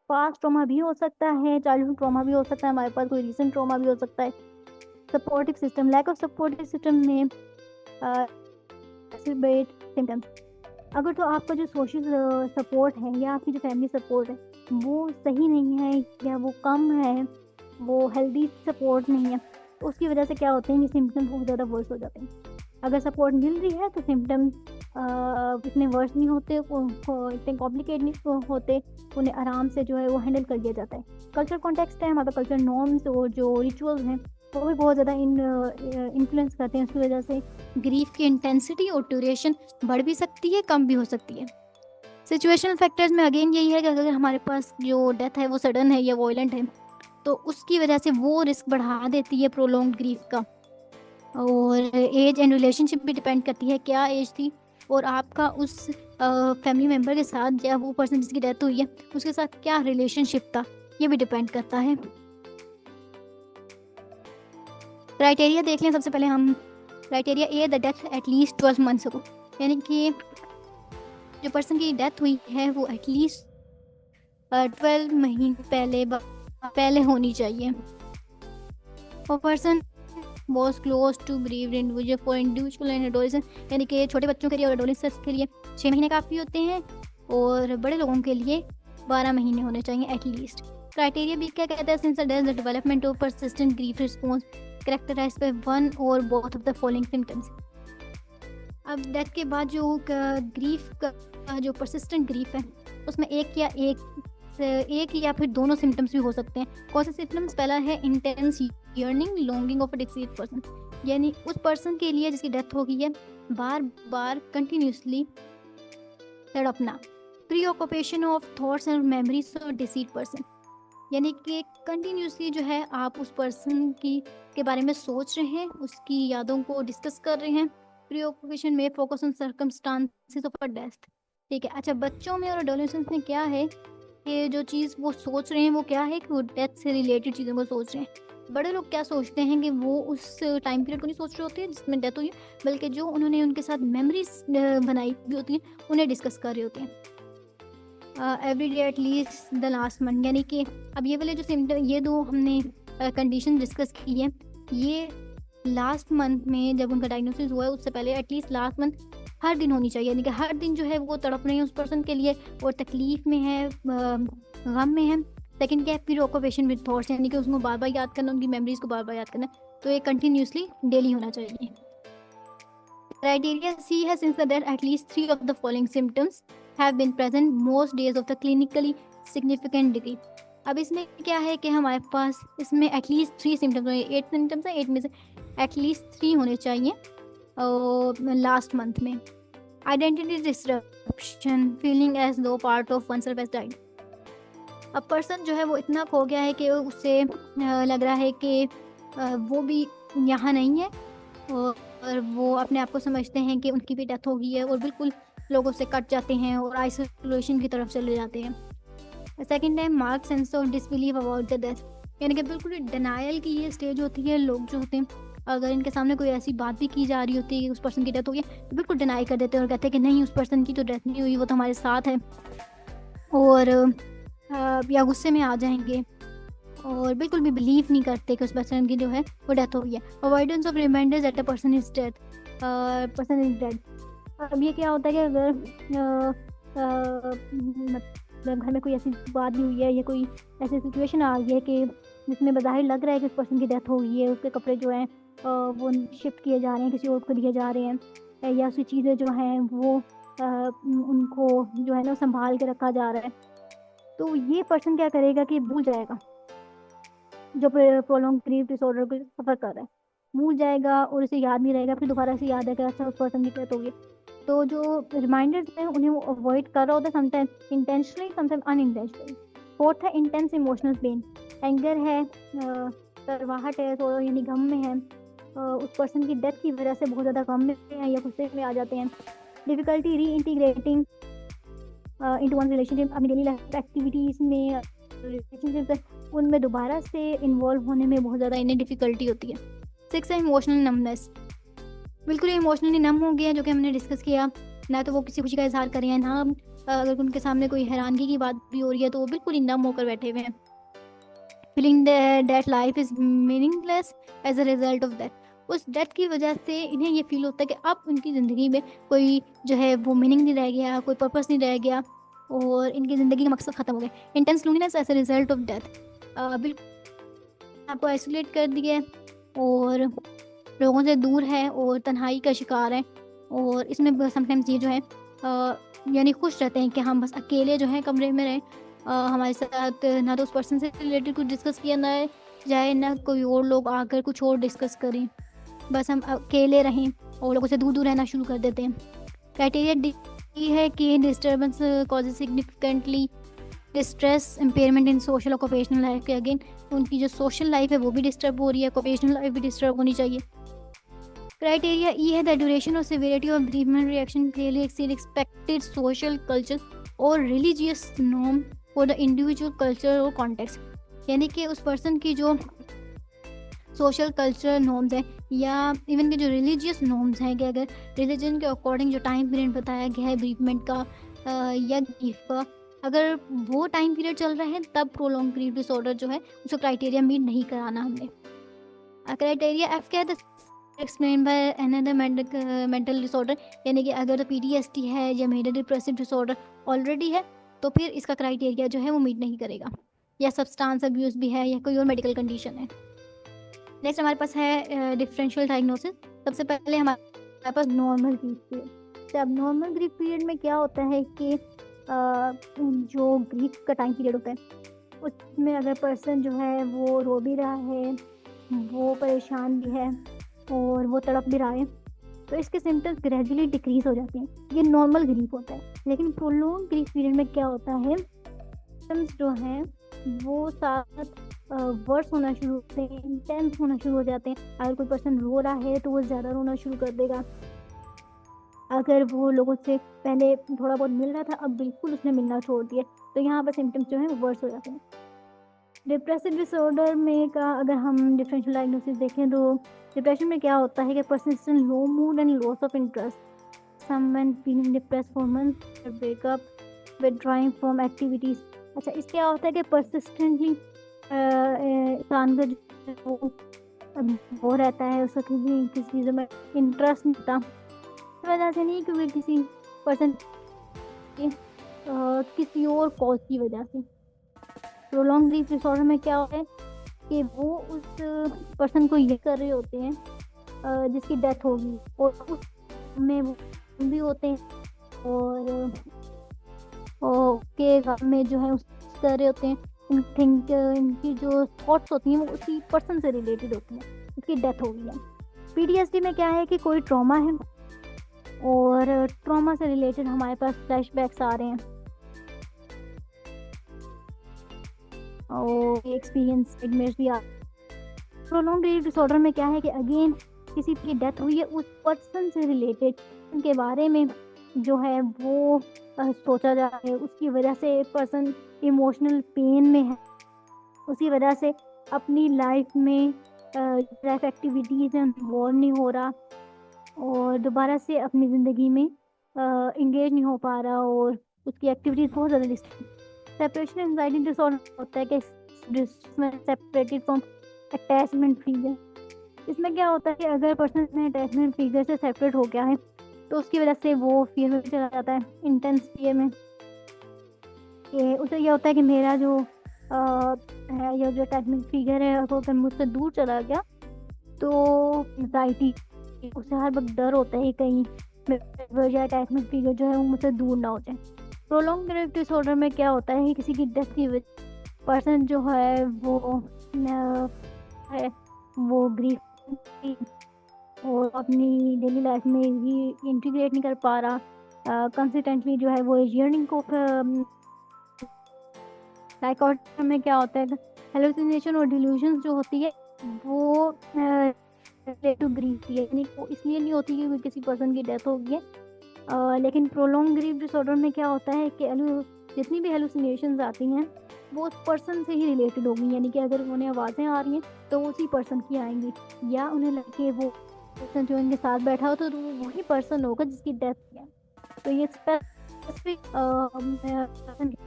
Speaker 1: पास्ट ट्रॉमा भी हो सकता है, चाइल्डहुड ट्रॉमा भी हो सकता है, हमारे पास कोई रीसेंट ट्रॉमा भी हो सकता है। Supportive system, lack of supportive system में सिम्टम्स, अगर तो आपका जो सोशल सपोर्ट है या आपकी जो फैमिली सपोर्ट है वो सही नहीं है या वो कम है, वो हेल्दी सपोर्ट नहीं है, तो उसकी वजह से क्या होते हैं, ये सिम्टम्स बहुत ज़्यादा वर्स हो जाते हैं। अगर सपोर्ट मिल रही है तो सिम्टम्स इतने वर्स नहीं होते, इतने कॉम्प्लिकेट नहीं होते, उन्हें आराम से जो है वो हैंडल कर लिया जाता है। कल्चर कॉन्टेक्स्ट है, हमारा कल्चर नॉर्म्स और जो रिचुअल्स हैं वो भी बहुत ज़्यादा इन्फ्लुएंस करते हैं। उसकी वजह से ग्रीफ की इंटेंसिटी और ड्यूरेशन बढ़ भी सकती है, कम भी हो सकती है। सिचुएशनल फैक्टर्स में अगेन यही है कि अगर हमारे पास जो डेथ है वो सडन है या वॉयलेंट है, तो उसकी वजह से वो रिस्क बढ़ा देती है प्रोलॉन्ग ग्रीफ का। और एज एंड रिलेशनशिप भी डिपेंड करती है, क्या एज थी और आपका उस फैमिली मेम्बर के साथ या वो पर्सन जिसकी डेथ हुई है उसके साथ क्या रिलेशनशिप था, ये भी डिपेंड करता है। क्राइटेरिया देख लें सबसे पहले हम। Criteria A, the death at least 12 months ago, यानी कि जो पर्सन की डेथ हुई है वो एटलीस्ट 12 महीने पहले होनी चाहिए। और person was close to bereaved individual for individual and adolescent, यानी कि छोटे बच्चों के लिए और एडोलेसेंट्स के लिए 6 महीने काफ़ी होते हैं और बड़े लोगों के लिए 12 महीने होने चाहिए एटलीस्ट। क्राइटेरिया भी क्या कहता है, since the development of persistent grief response characterized by one और both of the following symptoms. अब डेथ के बाद जो ग्रीफ का जो परसिस्टेंट ग्रीफ है उसमें एक या फिर दोनों सिम्टम्स भी हो सकते हैं। कौन से सिम्टम्स? पहला है intense yearning longing of a deceased person, यानी उस पर्सन के लिए जिसकी डेथ हो गई है बार बार कंटिन्यूसली तड़पना। Preoccupation of thoughts and memories of deceased person, यानी कि कंटिन्यूसली जो है आप उस पर्सन के बारे में सोच रहे हैं, उसकी यादों को डिस्कस कर रहे हैं। प्री ऑक्यूपेशन में focus on circumstances of a death. ठीक है। अच्छा, बच्चों में और एडोलेसेंस में क्या है कि जो चीज़ वो सोच रहे हैं वो क्या है कि वो डेथ से रिलेटेड चीज़ों को सोच रहे हैं। बड़े लोग क्या सोचते हैं कि वो उस टाइम पीरियड को नहीं सोच रहे होते हैं जिसमें डेथ हुई है, बल्कि जो उन्होंने उनके साथ मेमोरीज बनाई भी होती हैं उन्हें डिस्कस कर रहे होते हैं। Every day at least the last month, यानी कि अब ये वाले जो सिम्टम, ये दो हमने कंडीशन डिस्कस की है, ये लास्ट मंथ में जब उनका डायग्नोसिस हुआ है उससे पहले एटलीस्ट लास्ट मंथ हर दिन होनी चाहिए, यानी कि हर दिन जो है वो तड़प रहे हैं उस पर्सन के लिए और तकलीफ में है, गम में है। सेकंड क्या है, प्री ऑक्यूपेशन विद थॉट्स, यानी कि उसको बार बार याद करना, उनकी मेमोरीज को बार बार याद करना, तो ये कंटिन्यूसली डेली होना चाहिए। क्राइटेरिया सी है, since the death at least 3 of the following symptoms have been present most days of the clinically significant degree. अब इसमें क्या है कि हमारे पास इसमें एटलीस्ट 3 सिम्टम्स, 8 सिम्टम्स है, 8 में से एटलीस्ट 3 होने चाहिए लास्ट मंथ में। आइडेंटिटी डिस्ट्रप्शन, फीलिंग एज दो part of one self has died. अब पर्सन जो है वो इतना खो गया है कि उससे लग रहा है कि वो भी यहाँ नहीं है और वो अपने आप को समझते हैं कि उनकी भी डेथ हो गई है और बिल्कुल लोगों से कट जाते हैं और आइसोलेशन की तरफ चले जाते हैं। सेकेंड है mark sense of disbelieve about the death, यानी कि बिल्कुल डिनायल की ये स्टेज होती है। लोग जो होते हैं अगर इनके सामने कोई ऐसी बात भी की जा रही होती है कि उस पर्सन की डेथ हो गई तो बिल्कुल डिनाई कर देते हैं और कहते हैं कि नहीं, उस पर्सन की तो डेथ नहीं हुई, वो तो हमारे साथ है, और या गुस्से में आ जाएंगे और बिल्कुल भी बिलीव नहीं करते कि उस पर्सन की जो है वो डेथ हो गई है। Avoidance of reminders that a person is dead. अब ये क्या होता है कि अगर मतलब घर में कोई ऐसी बात भी हुई है या कोई ऐसी सिचुएशन आ गई है कि जिसमें बज़ाहिर लग रहा है कि उस पर्सन की डेथ हो गई है, उसके कपड़े जो हैं वो शिफ्ट किए जा रहे हैं, किसी और को दिए जा रहे हैं, या उसकी चीज़ें जो हैं वो उनको जो है ना संभाल के रखा जा रहा है, तो ये पर्सन क्या करेगा कि भूल जाएगा, जो प्रोलॉन्ग ग्रीफ डिसऑर्डर को सफ़र कर रहा है भूल जाएगा और उसे याद नहीं रहेगा। फिर दोबारा से याद है कि अच्छा उस पर्सन की डेथ हो गई। तो जो रिमाइंडर्स हैं उन्हें वो अवॉइड कर रहा होता है, sometimes intentionally, sometimes unintentionally. Fourth है इंटेंस इमोशनल पेन, एंगर है, करवाहट है, तो यानी गम में है, उस पर्सन की डेथ की वजह से बहुत ज़्यादा गम में है या गुस्से में आ जाते हैं। डिफ़िकल्टी री इंटीग्रेटिंग इनटू वन रिलेशनशिप, अपनी डेली लाइफ एक्टिविटीज़ में, रिलेशनशिप उनमें दोबारा से इन्वॉल्व होने में बहुत ज़्यादा इन्हें डिफ़िकल्टी होती है। 6 है इमोशनल नमनेस, बिल्कुल इमोशनली नम हो गया, जो कि हमने डिस्कस किया, ना तो वो किसी खुशी का इजहार कर रहे हैं, ना अगर उनके सामने कोई हैरानगी की बात भी हो रही है तो वो बिल्कुल ही नम होकर बैठे हुए हैं। Feeling that life is meaningless as a result of that, उस डेथ की वजह से इन्हें ये फील होता है कि अब उनकी ज़िंदगी में कोई जो है वो मीनिंग नहीं रह गया, कोई पर्पस नहीं रह गया और इनकी ज़िंदगी का मकसद ख़त्म हो गया। Intense loneliness as a result of death, बिल्कुल आपको आइसोलेट कर दिया, और लोगों से दूर है और तन्हाई का शिकार है। और इसमें समटाइम्स ये जो है यानी खुश रहते हैं कि हम बस अकेले जो है कमरे में रहें, हमारे साथ ना तो उस पर्सन से रिलेटेड कुछ डिस्कस किया ना जाए, ना कोई और लोग आकर कुछ और डिस्कस करें, बस हम अकेले रहें और लोगों से दूर दूर रहना शुरू कर देते हैं। क्राइटेरिया ये है कि disturbance causes significantly distress impairment in social और प्रोफेशनल लाइफ के। अगेन उनकी जो सोशल लाइफ है वो भी डिस्टर्ब हो रही है, प्रोफेशनल लाइफ भी डिस्टर्ब होनी चाहिए। क्राइटेरिया ई है द ड्यूरेशन और severity of bereavement reaction clearly exceed expected social culture और religious norm for the individual culture और कॉन्टेक्स्ट। यानी कि उस पर्सन की जो सोशल कल्चरल नॉर्म्स हैं या इवन के जो रिलीजियस नॉर्म्स हैं कि अगर रिलीजन के अकॉर्डिंग जो टाइम पीरियड बताया गया है bereavement का या ग्रीफ का, अगर वो टाइम पीरियड चल रहा है तब प्रोलॉन्ग ग्रीफ डिसऑर्डर जो है उसका क्राइटेरिया मीट नहीं कराना हमने। क्राइटेरिया एफ क्या है, explain by another mental disorder. यानी कि अगर तो PTSD है या मेजर डिप्रेसिव डिसऑर्डर ऑलरेडी है तो फिर इसका क्राइटेरिया जो है वो मीट नहीं करेगा, या सब्सटेंस अब्यूज़ भी है या कोई और मेडिकल कंडीशन है। नेक्स्ट हमारे पास है डिफरेंशियल डायग्नोसिस। सबसे पहले हमारे पास नॉर्मल ग्रीफ पीरियड। तो अब नॉर्मल ग्रीफ पीरियड में क्या होता है कि जो ग्रीफ का टाइम पीरियड होता है उसमें अगर पर्सन जो है वो रो भी रहा है, वो परेशान भी है और वो तड़प भी रहा है, तो इसके सिम्टम्स ग्रेजुअली डिक्रीज हो जाते हैं। ये नॉर्मल ग्रीफ होता है। लेकिन प्रोलॉन्ग ग्रीफ पीरियड में क्या होता है, सिम्टम्स जो हैं वो साथ वर्स होना शुरू होते हैं, इंटेंस होना शुरू हो जाते हैं। अगर कोई पर्सन रो रहा है तो वो ज़्यादा रोना शुरू कर देगा। अगर वो लोगों से पहले थोड़ा बहुत मिल रहा था अब बिल्कुल उसने मिलना छोड़ दिया, तो यहाँ पर सिम्टम्स जो हैं वो वर्स हो जाते हैं। डिप्रेसिव डिसऑर्डर में का अगर हम डिफरेंशियल डायग्नोसिस देखें तो डिप्रेशन में क्या होता है कि persistent low mood and loss of interest, someone feeling depressed for months, breakup, withdrawing from activities. अच्छा, इससे क्या होता है कि पर्सिस्टेंटली इंसान का जो वो रहता है उसका किसी चीज़ों में इंटरेस्ट नहीं होता, इस वजह से नहीं क्योंकि किसी पर्सन किसी और कॉज की वजह से। प्रोलॉन्ग ग्रीफ डिसऑर्डर में क्या होता है कि वो उस पर्सन को ये कर रहे होते हैं जिसकी डेथ होगी और उस में वो भी होते हैं और के गम में जो है उस कर रहे होते हैं। इनकी जो थॉट्स होती हैं वो उसी पर्सन से रिलेटेड होती हैं, उसकी डेथ हो गई है। PTSD में क्या है कि कोई ट्रॉमा है और ट्रॉमा से रिलेटेड हमारे पास फ्लैशबैक्स आ रहे हैं और एक्सपीरियंस नेटमेयर्स भी आ। प्रोलॉन्ग ग्रीफ डिसऑर्डर में क्या है कि अगेन किसी की डेथ हुई है, उस पर्सन से रिलेटेड उनके बारे में जो है वो सोचा जा रहा है, उसकी वजह से पर्सन इमोशनल पेन में है, उसी वजह से अपनी लाइफ में लाइफ एक्टिविटीज़ में इन्वॉल्व नहीं हो रहा और दोबारा से अपनी ज़िंदगी में इंगेज नहीं हो पा रहा और उसकी एक्टिविटीज़ बहुत ज़्यादा। सेपरेशन एंजाइटी डिसऑर्डर होता है कि सेपरेटेड फ्रॉम अटैचमेंट फिगर। इसमें क्या होता है कि अगर पर्सन में अटैचमेंट फिगर से सेपरेट हो गया है तो उसकी वजह से वो फियर में चला जाता है, इंटेंस फियर में, कि उसे यह होता है कि मेरा जो है या जो अटैचमेंट फिगर है वो अगर मुझसे दूर चला गया तो एंजाइटी, उसे हर वक्त डर होता है कहीं या अटैचमेंट फिगर जो है वो मुझसे दूर ना हो जाए। प्रोलॉन्ग ग्रीफ डिसऑर्डर में क्या होता है कि किसी की डेथ की वजह पर्सन जो है वो ग्रीफ और अपनी डेली लाइफ में ही इंटीग्रेट नहीं कर पा रहा, कंसिस्टेंटली जो है वो यर्निंग को। साइकोटिक में क्या होता है, हेलुसिनेशन और डिल्यूजन्स जो होती है वो टू ग्रीफ यानी वो इसलिए नहीं होती क्योंकि किसी पर्सन की डेथ हो गई है। लेकिन प्रोलॉन्ग ग्रीफ डिसऑर्डर में क्या होता है कि जितनी भी हेलुसिनेशंस आती हैं वो उस पर्सन से ही रिलेटेड होगी, यानी कि अगर उन्हें आवाज़ें आ रही हैं तो वो उसी पर्सन की आएंगी, या उन्हें लगे वो पर्सन जो इनके साथ बैठा हो तो वो वही पर्सन होगा जिसकी डेथ है। तो ये स्पेसिफिक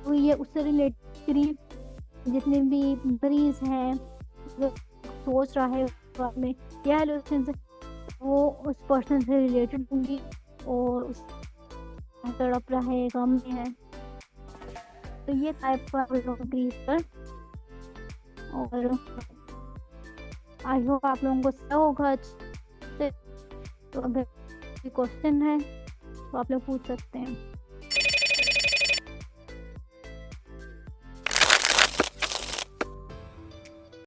Speaker 1: हुई है उससे रिलेटेड जितने भी मरीज हैं सोच रहा है में या हेलुसिनेशन वो उस पर्सन से रिलेटेड होंगी और उस तड़प रहा है, गम में है। तो ये टाइप का ग्रीफ पर। और आई होप आप लोगों को समझ होगा अच्छे से। तो अगर कोई क्वेश्चन है तो आप लोग पूछ सकते हैं।